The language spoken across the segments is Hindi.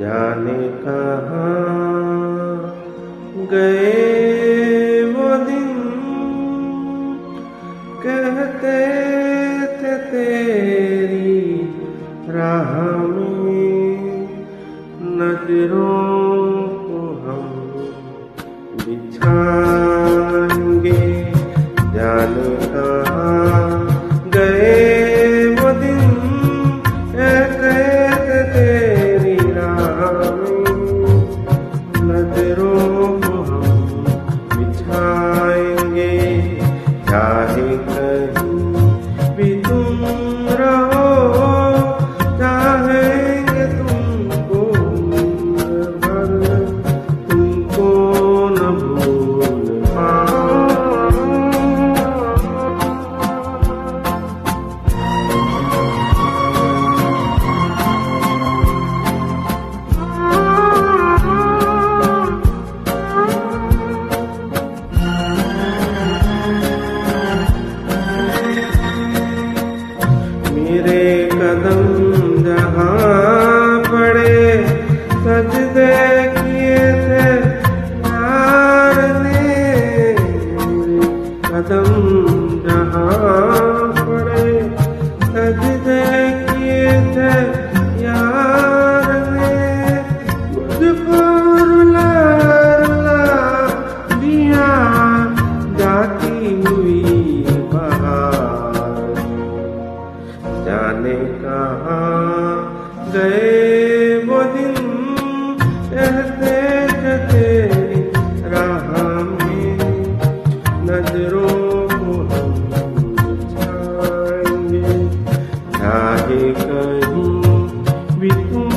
जाने कहाँ गए वो दिन, कहते थे तेरी राह में नजरों को हम बिछाएंगे। जाने कहाँ गए वो दिन, कहते थे तेरी नजरों को हम बिछाएंगे। चाहे कहीं भी तुम रहो, चाहेंगे तुमको भर, तुमको न भूल मेरे कदम जहाँ पड़े, सजदे किए थे यार ने। मेरे कदम जहाँ पड़े, सजदे किए थे यार ने। मुझको रुला रुला दिया जाती हुई बहार। जाने कहाँ गए वो दिन, कहते थे तेरी राह में नजरों को हम बिछाएंगे। चाहे कहीं भी तुम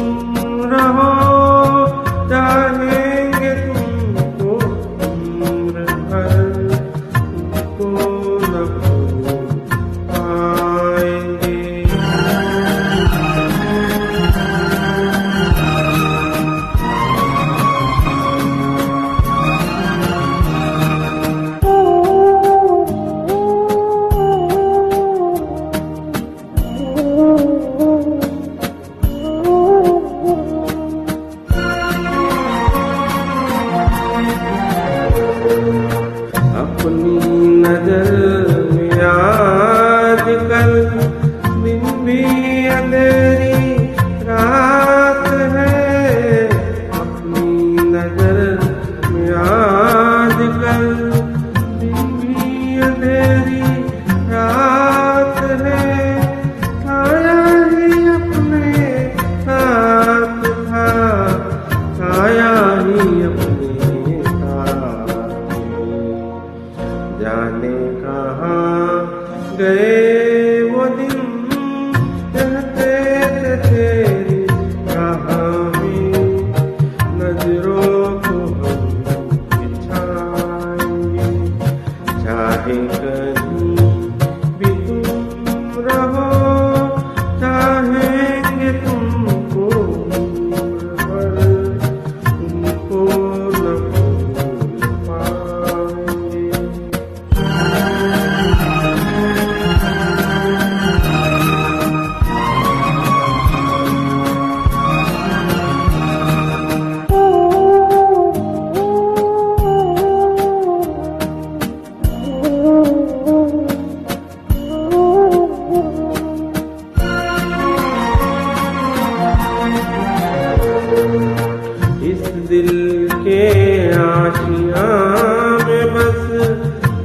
रहो, चाहेंगे तुमको उम्र भर, तुमको न भूल पाएंगे। अपनी नजर में आजकल दिन भी अंधेरी रात है। अपनी नजर में आजकल दिन भी अंधेरी रात है। साया ही अपने साथ था, साया ही अपने साथ। जाने कहाँ गए वो दिन, कहते थे तेरी राह में नजरों को हम बिछाएंगे। चाहे कहीं भी तुम रहो, चाहेंगे तुमको भर, तुमको न भूल पाएंगे। इस दिल के आशियाँ में बस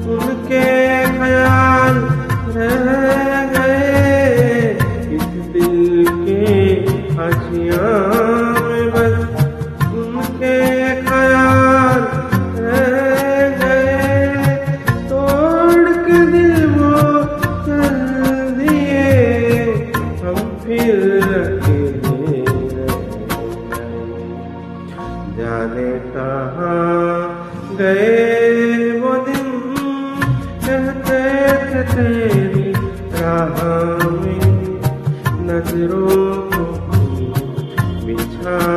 उनके ख्याल रह गए। इस दिल के आशियाँ में बस उनके ख्याल रह गए। तोड़ के दिल वो चल दिए, हम फिर अकेले रह गए। जाने कहाँ गए वो दिन, कहते थे तेरी राह में नजरों को हम हाँ